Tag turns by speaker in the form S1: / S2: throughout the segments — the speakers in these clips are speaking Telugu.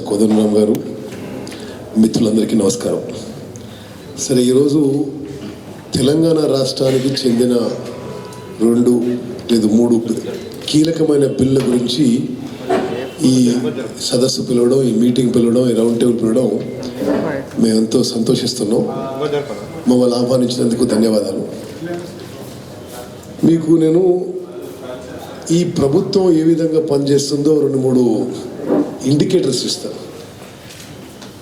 S1: కోదండరామ్ గారు, మిత్రులందరికీ నమస్కారం. సరే, ఈరోజు తెలంగాణ రాష్ట్రానికి చెందిన 2 లేదా 3 కీలకమైన బిల్లుల గురించి ఈ సదస్సు పిలవడం, ఈ మీటింగ్ పిలవడం, ఈ రౌండ్ టేబుల్ పిలవడం మేమెంతో సంతోషిస్తున్నాం. మమ్మల్ని ఆహ్వానించినందుకు ధన్యవాదాలు. మీకు నేను ఈ ప్రభుత్వం ఏ విధంగా పనిచేస్తుందో 2-3 ఇండికేటర్స్ ఇస్తాను.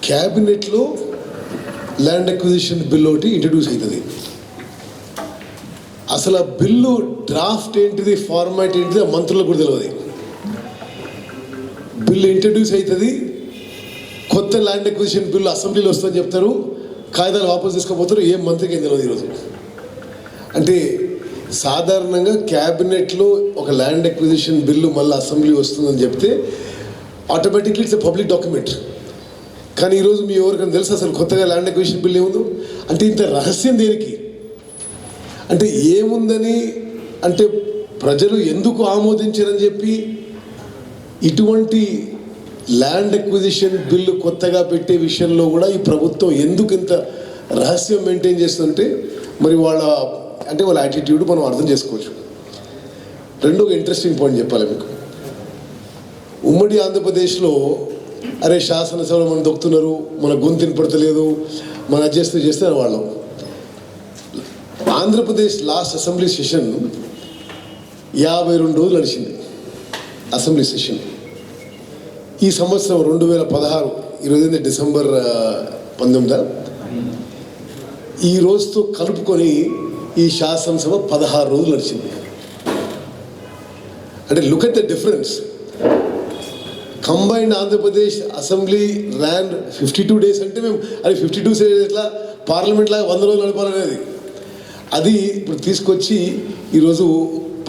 S1: క్యాబినెట్లో ల్యాండ్ అక్విజిషన్ బిల్ ఒకటి ఇంట్రడ్యూస్ అవుతుంది. అసలు ఆ బిల్లు డ్రాఫ్ట్ ఏంటిది, ఫార్మాట్ ఏంటిది ఆ మంత్రులకు కూడా తెలియదు. బిల్లు ఇంట్రడ్యూస్ అవుతుంది, కొత్త ల్యాండ్ అక్విజిషన్ బిల్లు అసెంబ్లీలో వస్తుందని చెప్తారు, కాగితాలు వాపసు తీసుకుపోతారు, ఏం మంత్రికి ఏం తెలియదు ఈరోజు. అంటే సాధారణంగా క్యాబినెట్లో ఒక ల్యాండ్ అక్విజిషన్ బిల్లు మళ్ళీ అసెంబ్లీ వస్తుందని చెప్తే automatically it's a public document. కానీ ఈరోజు మీ ఎవరికైనా తెలుసు అసలు కొత్తగా ల్యాండ్ అక్విజిషన్ బిల్ ఏముందో? అంటే ఇంత రహస్యం దేనికి? అంటే ఏముందని, అంటే ప్రజలు ఎందుకు ఆమోదించారని చెప్పి ఇటువంటి ల్యాండ్ అక్విజిషన్ బిల్లు కొత్తగా పెట్టే విషయంలో కూడా ఈ ప్రభుత్వం ఎందుకు ఇంత రహస్యం మెయింటైన్ చేస్తుంటే మరి వాళ్ళ యాటిట్యూడ్ మనం అర్థం చేసుకోవచ్చు. రెండో ఇంట్రెస్టింగ్ పాయింట్ చెప్పాలి మీకు. ఉమ్మడి ఆంధ్రప్రదేశ్లో అరే శాసనసభలో మనం దొక్కుతున్నారు, మన గొంతుని పడతలేదు, మన చేస్తే వాళ్ళం. ఆంధ్రప్రదేశ్ లాస్ట్ అసెంబ్లీ సెషన్ 52 రోజులు నడిచింది అసెంబ్లీ సెషన్. ఈ సంవత్సరం 2016 ఈరోజు డిసెంబర్ 19 ఈ రోజుతో కలుపుకొని ఈ శాసనసభ 16 రోజులు నడిచింది. అంటే look at the difference. Combined Andhra Pradesh assembly ran 52 days అంటే మేము అది 52 డేస్ ఎట్లా పార్లమెంట్ లాగా 100 రోజులు నడపాలనేది. అది ఇప్పుడు తీసుకొచ్చి ఈరోజు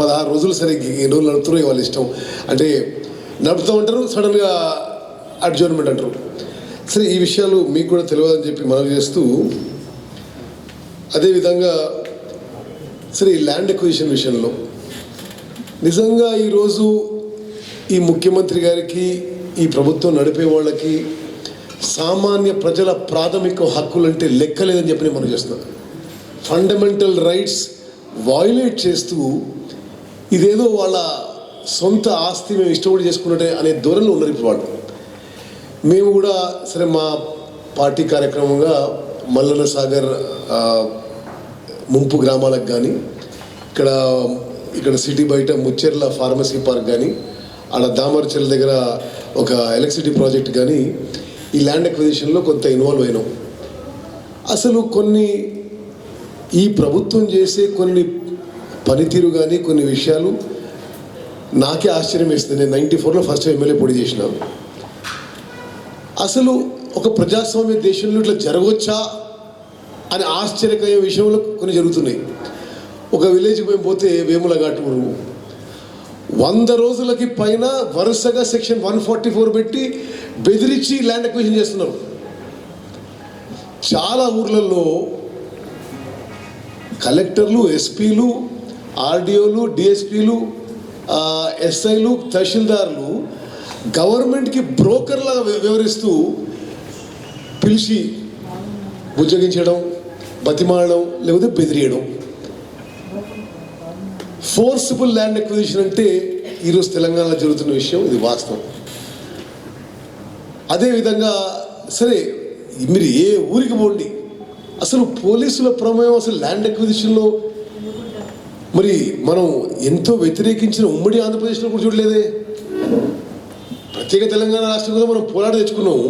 S1: 16 రోజులు. సరే, ఎన్ని రోజులు నడుపుతారో వాళ్ళ ఇష్టం. అంటే నడుపుతూ ఉంటారు, సడన్గా అడ్జర్న్మెంట్ అంటారు. సరే, ఈ విషయాలు మీకు కూడా తెలియదని చెప్పి మనవి చేస్తూ, అదేవిధంగా సరే ఈ ల్యాండ్ అక్విజిషన్ విషయంలో నిజంగా ఈరోజు ఈ ముఖ్యమంత్రి గారికి, ఈ ప్రభుత్వం నడిపే వాళ్ళకి సామాన్య ప్రజల ప్రాథమిక హక్కులు అంటే లెక్కలేదని చెప్పి నేను మనం చేస్తున్నాను. ఫండమెంటల్ రైట్స్ వయోలేట్ చేస్తూ ఇదేదో వాళ్ళ సొంత ఆస్తి మేము ఇష్టపడి చేసుకున్నట్టే అనే ధోరణిలో ఉన్నారు ఇప్పుడు వాళ్ళు. మేము కూడా సరే మా పార్టీ కార్యక్రమంగా మల్లన్న సాగర్ ముంపు గ్రామాలకు కానీ, ఇక్కడ సిటీ బయట ముచ్చెర్ల ఫార్మసీ పార్క్ కానీ, ఆడ దామరచెర్ల దగ్గర ఒక ఎలక్ట్రిసిటీ ప్రాజెక్ట్ కానీ ఈ ల్యాండ్ అక్విజిషన్లో కొంత ఇన్వాల్వ్ అయినాం. అసలు ఈ ప్రభుత్వం చేసే కొన్ని పనితీరు కానీ కొన్ని విషయాలు నాకే ఆశ్చర్యం వేస్తుంది. నేను 94లో ఫస్ట్ ఎమ్మెల్యే పోటీ చేసినాను. అసలు ఒక ప్రజాస్వామ్య దేశంలో ఇట్లా జరగవచ్చా అని ఆశ్చర్యకరమైన విషయంలో కొన్ని జరుగుతున్నాయి. ఒక విలేజ్కి మేము పోతే వేములఘాటూరు 100 రోజులకి పైన వరుసగా సెక్షన్ 144 పెట్టి బెదిరించి ల్యాండ్ అక్విజిషన్ చేస్తున్నారు. చాలా ఊర్లలో కలెక్టర్లు, ఎస్పీలు, ఆర్డీఓలు, డిఎస్పీలు, ఎస్ఐలు, తహసీల్దార్లు గవర్నమెంట్కి బ్రోకర్లా వ్యవహరిస్తూ పిలిచి బుజ్జగించడం, బతిమాడడం, లేకపోతే బెదిరియడం. ఫోర్సిబుల్ ల్యాండ్ అక్విజిషన్ అంటే ఈరోజు తెలంగాణలో జరుగుతున్న విషయం, ఇది వాస్తవం. అదేవిధంగా సరే మీరు ఏ ఊరికి పోండి, అసలు పోలీసుల ప్రమేయం అసలు ల్యాండ్ అక్విజిషన్లో మరి మనం ఎంతో వ్యతిరేకించిన ఉమ్మడి ఆంధ్రప్రదేశ్లో కూడా చూడలేదే. ప్రత్యేక తెలంగాణ రాష్ట్రం కూడా మనం పోరాట తెచ్చుకున్నాము.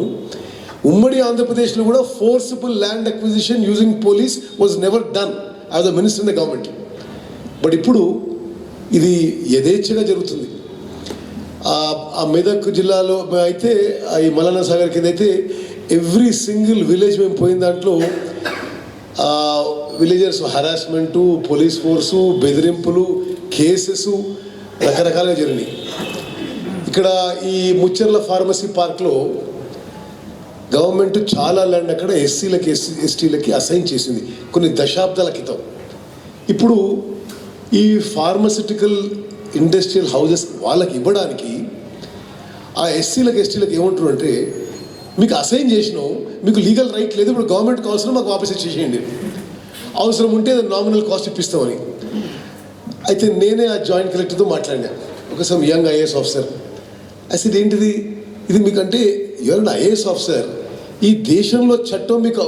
S1: ఉమ్మడి ఆంధ్రప్రదేశ్లో కూడా forcible land acquisition using police was never done as the minister in the government. But ఇప్పుడు ఇది యథేచ్ఛగా జరుగుతుంది. ఆ మెదక్ జిల్లాలో అయితే ఈ మల్లన్న సాగర్ కింద అయితే ఎవ్రీ సింగిల్ విలేజ్ మేము పోయిన దాంట్లో విలేజర్స్ హరాస్మెంటు, పోలీస్ ఫోర్సు, బెదిరింపులు, కేసెస్ రకరకాలుగా జరిగినాయి. ఇక్కడ ఈ ముచ్చెర్ల ఫార్మసీ పార్క్లో గవర్నమెంట్ చాలా ల్యాండ్ అక్కడ ఎస్సీలకి ఎస్టీలకి అసైన్ చేసింది కొన్ని దశాబ్దాల క్రితం. ఇప్పుడు ఈ ఫార్మసిటికల్ ఇండస్ట్రియల్ హౌజెస్ వాళ్ళకి ఇవ్వడానికి ఆ ఎస్సీలకు ఎస్టీలకు ఏమంటారు అంటే మీకు అసైన్ చేసినాం, మీకు లీగల్ రైట్ లేదు, ఇప్పుడు గవర్నమెంట్కి అవసరం, మాకు వాపస్ ఇచ్చేసేయండి, అవసరం ఉంటే నామినల్ కాస్ట్ ఇప్పిస్తామని. అయితే నేనే ఆ జాయింట్ కలెక్టర్తో మాట్లాడినా, ఒక సమ్ యంగ్ ఐఏఎస్ ఆఫీసర్. అసలు ఏంటిది ఇది, మీకంటే ఎవరైనా ఐఏఎస్ ఆఫీసర్, ఈ దేశంలో చట్టం మీకు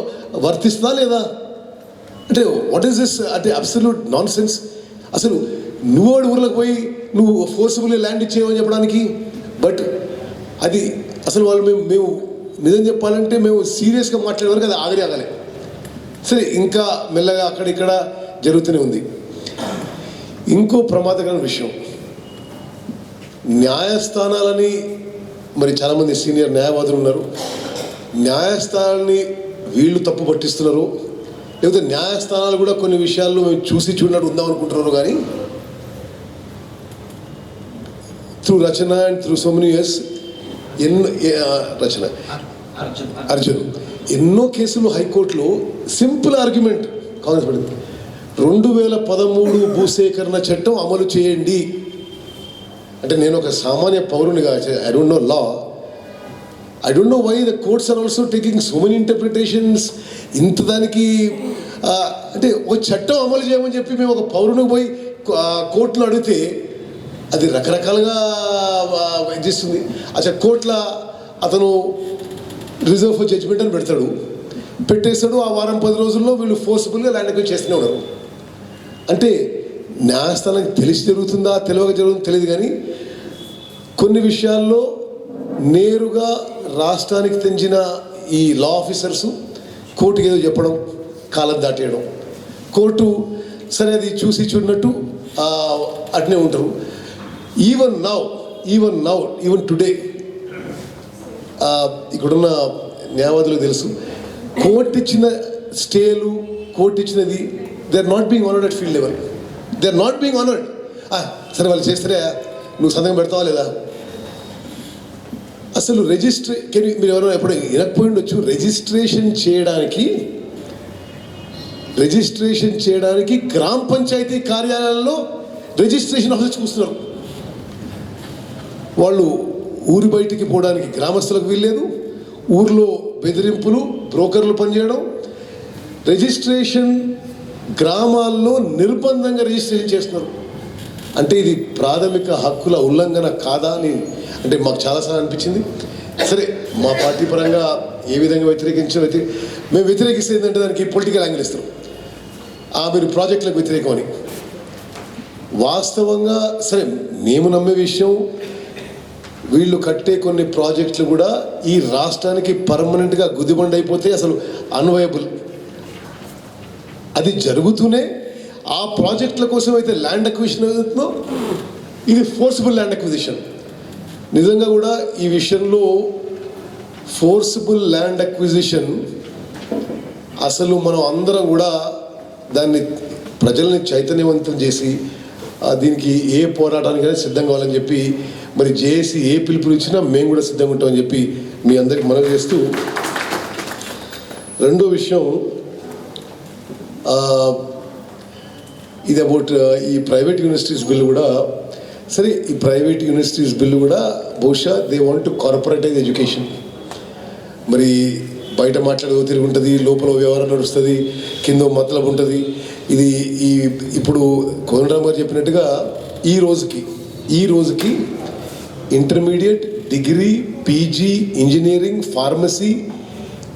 S1: వర్తిస్తుందా లేదా అంటే వాట్ ఈస్ దిస్, అంటే అబ్సల్యూట్ నాన్ సెన్స్. అసలు నువ్వు ఊర్లకు పోయి నువ్వు ఫోర్సిబుల్లీ ల్యాండ్ ఇచ్చేయమని చెప్పడానికి, బట్ అది అసలు వాళ్ళు మేము నిజం చెప్పాలంటే మేము సీరియస్గా మాట్లాడే వరకు అది ఆగలే. సరే, ఇంకా మెల్లగా అక్కడిక్కడ జరుగుతూనే ఉంది. ఇంకో ప్రమాదకరమైన విషయం, న్యాయస్థానాలని మరి చాలామంది సీనియర్ న్యాయవాదులు ఉన్నారు, న్యాయస్థానాలని వీళ్ళు తప్పు పట్టిస్తున్నారు, లేకపోతే న్యాయస్థానాలు కూడా కొన్ని విషయాల్లో మేము చూసి చూడనట్టు ఉందాం అనుకుంటున్నారు. కానీ through Rachana and through so many years Arjun ఎన్నో కేసులు హైకోర్టులో సింపుల్ ఆర్గ్యుమెంట్ కాంగ్రెస్ పడింది, 2013 భూసేకరణ చట్టం అమలు చేయండి అంటే. నేను ఒక సామాన్య పౌరునిగా, I don't know law, I don't know why the courts are also taking so many interpretations. ఇంత దానికి అంటే ఒక చట్టం అమలు చేయమని చెప్పి మేము ఒక పౌరునికి పోయి కోర్టులో అడిగితే అది రకరకాలుగా చేస్తుంది. అచ్చా, కోర్టులో అతను రిజర్వ్ ఫర్ జడ్జిమెంట్ అని పెట్టేస్తాడు, ఆ వారం 10 రోజుల్లో వీళ్ళు ఫోర్స్ఫుల్గా ల్యాండ్ అక్వైర్ చేస్తూనే ఉన్నారు. అంటే న్యాయస్థానానికి తెలిసి జరుగుతుందా తెలియక జరుగుతుందో తెలియదు, కానీ కొన్ని విషయాల్లో నేరుగా రాష్ట్రానికి తెంచిన ఈ లా ఆఫీసర్సు కోర్టుకి ఏదో చెప్పడం, కాలం దాటేయడం, కోర్టు సరే అది చూసి చూడనట్టు అట్నే ఉంటారు. ఈవెన్ టుడే ఇక్కడున్న న్యాయవాదులకు తెలుసు, కోర్టు ఇచ్చిన స్టేలు, కోర్టు ఇచ్చినది they are not being honoured at field level, they are not being honoured. సరే వాళ్ళు చేస్తారే, నువ్వు సంతకం పెడతావా లేదా? అసలు మీరు ఎవరైనా ఎప్పుడు వినకపోయి ఉండొచ్చు, రిజిస్ట్రేషన్ చేయడానికి గ్రామ పంచాయతీ కార్యాలయాల్లో రిజిస్ట్రేషన్ ఆఫీస్ కూర్చున్నారు. వాళ్ళు ఊరి బయటికి పోవడానికి గ్రామస్తులకు వీల్లేదు, ఊర్లో బెదిరింపులు, బ్రోకర్లు పనిచేయడం, రిజిస్ట్రేషన్ గ్రామాల్లో నిర్బంధంగా రిజిస్ట్రేషన్ చేస్తున్నారు. అంటే ఇది ప్రాథమిక హక్కుల ఉల్లంఘన కాదా అని అంటే మాకు చాలాసార్లు అనిపించింది. సరే, మా పార్టీ పరంగా ఏ విధంగా మేము వ్యతిరేకిస్తే ఏంటంటే దానికి పొలిటికల్ యాంగిల్ ఇస్తాం, మీరు ప్రాజెక్టులకు వ్యతిరేకం అని. వాస్తవంగా సరే, మేము నమ్మే విషయం, వీళ్ళు కట్టే కొన్ని ప్రాజెక్టులు కూడా ఈ రాష్ట్రానికి పర్మనెంట్గా గుదిబండి అయిపోతే అసలు అన్వయబుల్. అది జరుగుతూనే ఆ ప్రాజెక్టుల కోసం అయితే ల్యాండ్ అక్విజిషన్ అవుతుందో, ఇది ఫోర్సిబుల్ ల్యాండ్ అక్విజిషన్. నిజంగా కూడా ఈ విషయంలో ఫోర్సిబుల్ ల్యాండ్ అక్విజిషన్ అసలు మనం అందరం కూడా దాన్ని ప్రజల్ని చైతన్యవంతం చేసి దీనికి ఏ పోరాటానికైనా సిద్ధంగా కావాలని చెప్పి మరి జేఏసీ ఏ పిలుపులు ఇచ్చినా మేము కూడా సిద్ధంగా ఉంటామని చెప్పి మీ అందరికి మనవి చేస్తూ, రెండో విషయం ఇది అబౌట్ ఈ ప్రైవేట్ యూనివర్సిటీస్ బిల్లు కూడా. సరే, ఈ ప్రైవేట్ యూనివర్సిటీస్ బిల్లు కూడా బహుశా they want to corporatise education. మరి బయట మాట్లాడేదో తిరుగుంటుంది, లోపల వ్యవహారం నడుస్తుంది, కింద మతలబు ఉంటుంది. ఇది ఇప్పుడు కోనరామ్ గారు చెప్పినట్టుగా ఈ రోజుకి intermediate, degree, PG, engineering, pharmacy,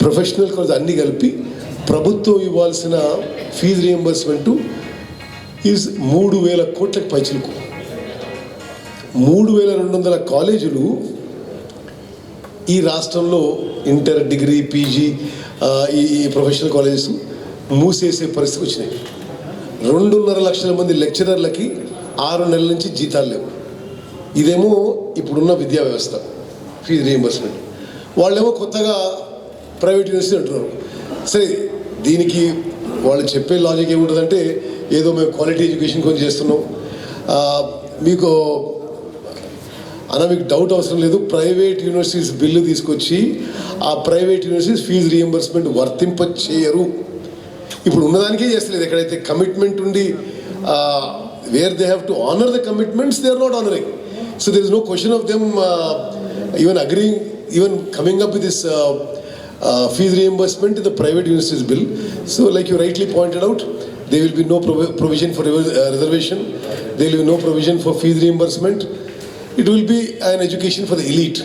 S1: professional college అన్నీ కలిపి ప్రభుత్వం ఇవ్వాల్సిన ఫీజు రియంబర్స్మెంటు ఈజ్ 3,000 కోట్లకు పైచిలుకు. 3,200 కాలేజీలు ఈ రాష్ట్రంలో ఇంటర్, డిగ్రీ, పీజీ, ఈ ప్రొఫెషనల్ కాలేజెస్ మూసేసే పరిస్థితి వచ్చినాయి. 2.5 లక్షల మంది లెక్చరర్లకి 6 నెలల నుంచి జీతాలు లేవు. ఇదేమో ఇప్పుడున్న విద్యా వ్యవస్థ ఫీజు రియంబర్స్మెంట్. వాళ్ళేమో కొత్తగా ప్రైవేట్ యూనివర్సిటీ అంటున్నారు. సరే, దీనికి వాళ్ళు చెప్పే లాజిక్ ఏముంటుందంటే ఏదో మేము క్వాలిటీ ఎడ్యుకేషన్ కొంచెం చేస్తున్నాం, మీకు డౌట్ అవసరం లేదు. ప్రైవేట్ యూనివర్సిటీస్ బిల్లు తీసుకొచ్చి ఆ ప్రైవేట్ యూనివర్సిటీస్ ఫీజు రియంబర్స్మెంట్ వర్తింప చేయరు. ఇప్పుడు ఉన్నదానికే చేస్తలేదు. ఎక్కడైతే కమిట్మెంట్ ఉండి where they have to honour the commitments, they are not honouring. So there is no question of them even agreeing even coming up with this fees reimbursement in the private universities bill. So like you rightly pointed out, there will be no provision for reservation, there will be no provision for fees reimbursement. It will be an education for the elite.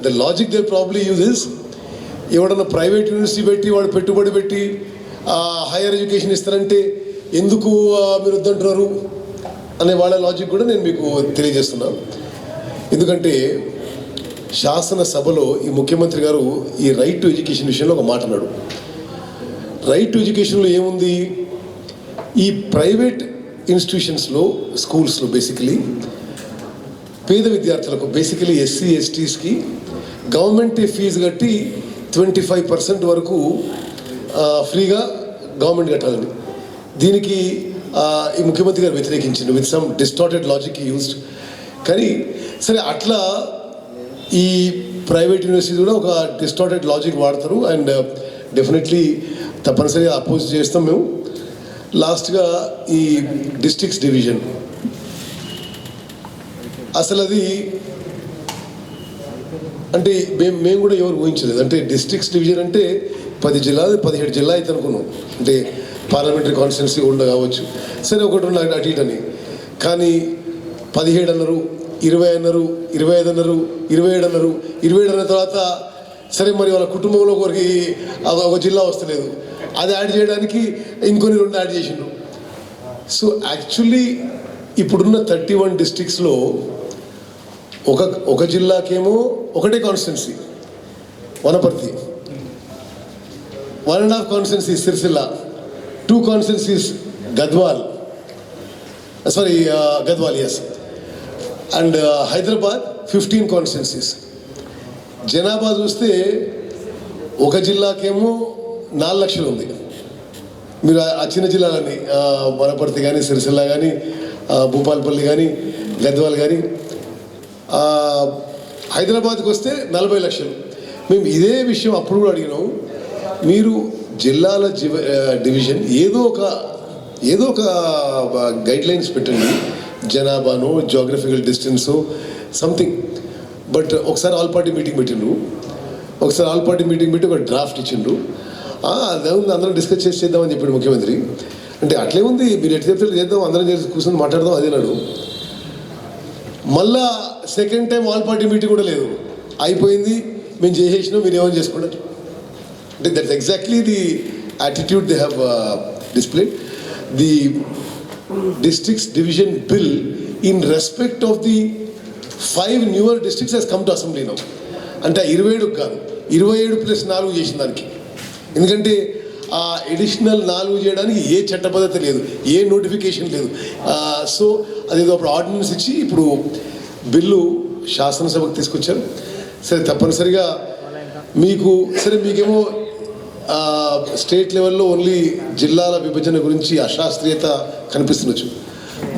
S1: The logic they probably use is, ఎవడన్నా ప్రైవేట్ యూనివర్సిటీ పెట్టి వాడు పెట్టుబడి పెట్టి హైయర్ ఎడ్యుకేషన్ ఇస్తారంటే ఎందుకు మీరు వద్దంటున్నారు అనే వాళ్ళ లాజిక్ కూడా నేను మీకు తెలియజేస్తున్నాను. ఎందుకంటే శాసనసభలో ఈ ముఖ్యమంత్రి గారు ఈ రైట్ టు ఎడ్యుకేషన్ విషయంలో ఒక మాట అన్నాడు. రైట్ టు ఎడ్యుకేషన్లో ఏముంది, ఈ ప్రైవేట్ ఇన్స్టిట్యూషన్స్లో స్కూల్స్లో బేసికలీ పేద విద్యార్థులకు, బేసికలీ ఎస్సీ ఎస్టీస్కి గవర్నమెంట్ ఫీజు కట్టి 25% వరకు ఫ్రీగా గవర్నమెంట్ కట్టాలని. దీనికి ఈ ముఖ్యమంత్రి గారు వ్యతిరేకించింది with some distorted logic used. కానీ సరే, అట్లా ఈ ప్రైవేట్ యూనివర్సిటీ కూడా ఒక డిస్టార్టెడ్ లాజిక్ వాడతారు. అండ్ డెఫినెట్లీ తప్పనిసరిగా అపోజ్ చేస్తాం మేము. లాస్ట్గా ఈ డిస్ట్రిక్ట్స్ డివిజన్, అసలు అది అంటే మేము కూడా ఎవరు ఊహించలేదు. అంటే డిస్ట్రిక్ట్స్ డివిజన్ అంటే 10 జిల్లాలు 17 జిల్లా అయితే అనుకున్నాం. అంటే పార్లమెంటరీ కాన్స్టిట్యున్సీ ఉండ కావచ్చు, సరే ఒకటి ఉన్న అటు ఇటు అని. కానీ 17 అన్నారు, 20 అన్నారు, 25 అన్నారు, 27 అన్నారు. 27 అన్న తర్వాత సరే మరి వాళ్ళ కుటుంబంలో ఒకరికి ఒక జిల్లా వస్తలేదు, అది యాడ్ చేయడానికి ఇంకొన్ని 2 యాడ్ చేసిండ్రు. సో యాక్చువల్లీ ఇప్పుడున్న 31 డిస్ట్రిక్ట్స్లో ఒక జిల్లాకేమో ఒకటే constituency Wanaparthy, 1.5 constituencies Sircilla, 2 constituencies Gadwal, yes, and Hyderabad 15 constituencies. జనాభా చూస్తే ఒక జిల్లాకేమో 4 లక్షలు ఉంది. మీరు ఆ చిన్న జిల్లాలన్నీ వనపర్తి కానీ, సిరిసిల్ల కానీ, భూపాలపల్లి కానీ, గద్వాల్ కానీ, హైదరాబాద్కి వస్తే 40 లక్షలు. మేము ఇదే విషయం అప్పుడు కూడా అడిగినాం. మీరు జిల్లాల డివిజన్ ఏదో ఒక గైడ్ లైన్స్ పెట్టండి, జనాభాను, జోగ్రఫికల్ డిస్టెన్సు, సంథింగ్. బట్ ఒకసారి ఆల్ పార్టీ మీటింగ్ పెట్టిండ్రు, పెట్టి ఒక డ్రాఫ్ట్ ఇచ్చిండ్రు. అదే ఉంది, అందరం డిస్కస్ చేద్దామని చెప్పాడు ముఖ్యమంత్రి. అంటే అట్లే ఉంది, మీరు ఎట్లా చెప్తే చేద్దాం, అందరం కూర్చొని మాట్లాడదాం అదే నాడు. మళ్ళా second time all party meeting కూడా లేదు, అయిపోయింది, మేము చేసేసినాం, మీరు ఏమైనా చేసుకున్నారు. అంటే that's exactly the attitude they have displayed. The districts division bill in respect of the 5 newer districts has come to assembly now. అంటే 27 కాదు, 27+4 చేసిన దానికి. ఎందుకంటే ఆ ఎడిషనల్ 4 చేయడానికి ఏ చట్టబద్ధత లేదు, ఏ నోటిఫికేషన్ లేదు. సో అదేదో అప్పుడు ఆర్డినెన్స్ ఇచ్చి ఇప్పుడు బిల్లు శాసనసభకు తీసుకొచ్చారు. సరే, తప్పనిసరిగా మీకేమో స్టేట్ లెవెల్లో ఓన్లీ జిల్లాల విభజన గురించి అశాస్త్రీయత కనిపిస్తుండొచ్చు.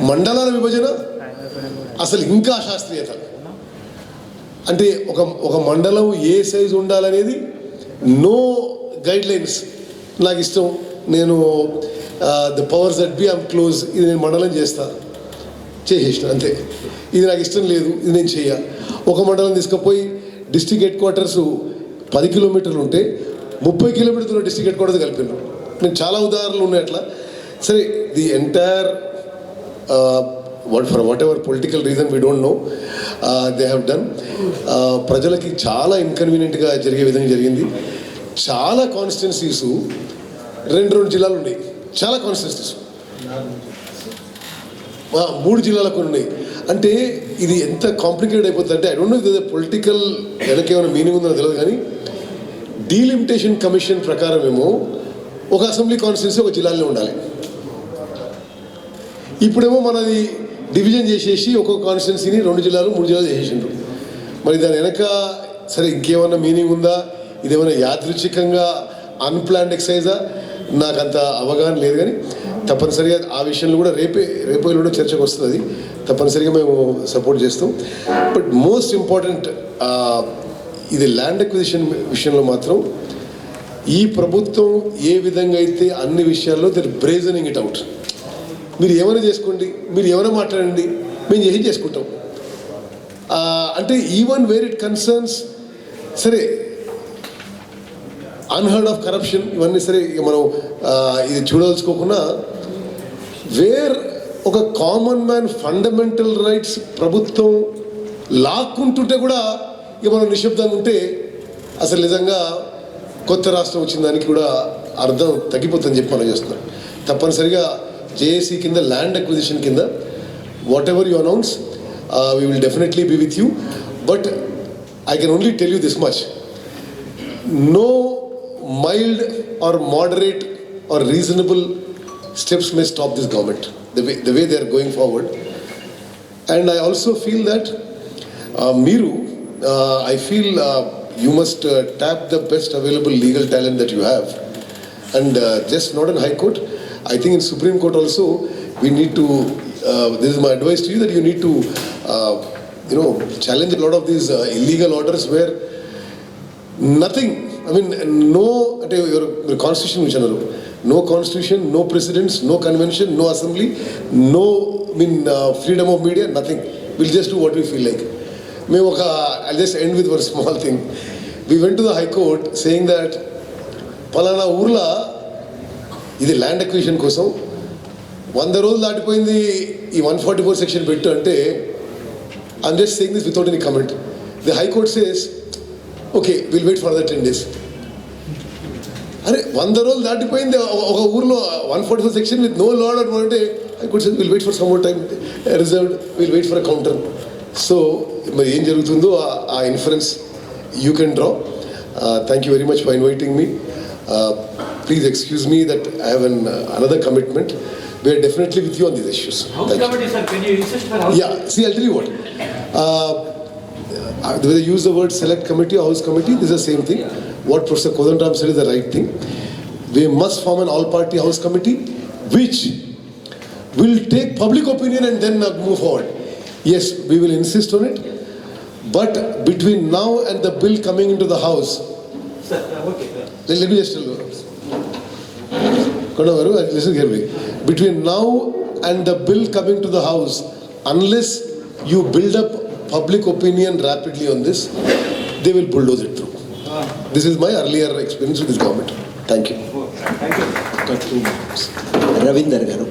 S1: మండలాల విభజన అసలు ఇంకా అశాస్త్రీయత. అంటే ఒక మండలం ఏ సైజు ఉండాలనేది నో గైడ్ లైన్స్. నాకు ఇష్టం, నేను the powers that be I'm close, ఇది నేను మండలం చేసేసిన అంతే. ఇది నాకు ఇష్టం లేదు, ఇది నేను చెయ్య. ఒక మండలం తీసుకుపోయి డిస్ట్రిక్ట్ హెడ్ క్వార్టర్స్ 10 కిలోమీటర్లు ఉంటే 30 కిలోమీటర్ల డిస్ట్రిక్ట్ హెడ్ క్వార్టర్స్ కలిపినారు. నేను చాలా ఉదాహరణలు ఉన్నాయి అట్లా. సరే, the entire for what ever political reason we don't know they have done. ప్రజలకి చాలా ఇన్కన్వీనియంట్గా జరిగే విధంగా జరిగింది. చాలా కాన్స్టిట్యున్సీస్ 2 జిల్లాలు ఉన్నాయి, చాలా కాన్స్టిట్యున్సీస్ 3 జిల్లాలకు ఉన్నాయి. అంటే ఇది ఎంత కాంప్లికేటెడ్ అయిపోతుంది అంటే, ఐ డోంట్ నో ఇది పొలిటికల్ వెనకేమైనా మీనింగ్ ఉందో తెలియదు. కానీ డీలిమిటేషన్ కమిషన్ ప్రకారం ఏమో ఒక అసెంబ్లీ కాన్స్టిట్యున్సీ ఒక జిల్లాలో ఉండాలి. ఇప్పుడేమో మనది డివిజన్ చేసేసి ఒక్కొక్క కాన్స్టిట్యున్సీని 2 జిల్లాలు 3 జిల్లాలు చేసేసిండ్రు. మరి దాని వెనక సరే ఇంకేమన్నా మీనింగ్ ఉందా, ఇదేమైనా యాదృచ్ఛికంగా అన్ప్లాన్డ్ ఎక్సైజా, నాకు అంత అవగాహన లేదు. కానీ తప్పనిసరిగా ఆ విషయంలో కూడా రేపు ఎల్లుండో చర్చకు వస్తుంది. తప్పనిసరిగా మేము సపోర్ట్ చేస్తాం. బట్ మోస్ట్ ఇంపార్టెంట్, ఇది ల్యాండ్ అక్విజిషన్ విషయంలో మాత్రం ఈ ప్రభుత్వం ఏ విధంగా అయితే అన్ని విషయాల్లో దర్ బ్రేజనింగ్ ఇట్ అవుట్. మీరు ఏమైనా చేసుకోండి, మీరు ఏమైనా మాట్లాడండి, మేము చేసుకుంటాం. అంటే ఈవెన్ వేర్ ఇట్ కన్సర్న్స్ సరే అన్హర్డ్ ఆఫ్ కరప్షన్ ఇవన్నీ సరే ఇక మనం ఇది చూడదలుచుకోకుండా వేర్ ఒక కామన్ మ్యాన్ ఫండమెంటల్ రైట్స్ ప్రభుత్వం లాక్కుంటుంటే కూడా ఇక మనం నిశ్శబ్దంగా ఉంటే అసలు నిజంగా కొత్త రాష్ట్రం వచ్చిన దానికి కూడా అర్థం తగ్గిపోతుందని చెప్పి మనం చేస్తున్నాం. తప్పనిసరిగా జేఏసీ కింద ల్యాండ్ అక్విజిషన్ కింద whatever you announce we will definitely be with you. But I can only tell you this much, no mild or moderate or reasonable steps may stop this government the way they are going forward. And I also feel that I feel you must tap the best available legal talent that you have, and just not in High Court, I think in Supreme Court also we need to this is my advice to you, that you need to challenge a lot of these illegal orders where nothing, I mean, no, your constitution which another, no constitution, no precedents, no convention, no assembly, no, freedom of media, nothing. We'll just do what we feel like. I'll just end with one small thing. We went to the High Court saying that Palana Urla ఇది ల్యాండ్ అక్విజిషన్ కోసం 100 రోజులు దాటిపోయింది ఈ 144 సెక్షన్ పెట్టు అంటే, I'm just saying this without any comment. The High Court says, okay, we'll wait for the 10 days. అరే 100 రోజులు దాటిపోయింది ఒక ఊర్లో 144 section with no law order అంటే I could say will wait for some more time reserved, will wait for a counter. So మరి ఏం జరుగుతుందో ఆ inference you can draw. Thank you very much for inviting me. Please excuse me that I have another commitment. We are definitely with you on these issues.
S2: House committee, sir, can you insist for house?
S1: Yeah, see, I'll tell you what. Whether you use the word select committee or house committee, this is the same thing. What Professor Kodandaram said is the right thing. We must form an all-party house committee which will take public opinion and then move forward. Yes, we will insist on it. But between now and the bill coming into the house,
S2: Sir, okay.
S1: let me just tell you. Konavaru, listen carefully. Between now and the bill coming to the house, unless you build up public opinion rapidly on this, they will bulldoze it through. This is my earlier experience with this government. Thank you.
S2: Thank you.
S3: Ravinder garu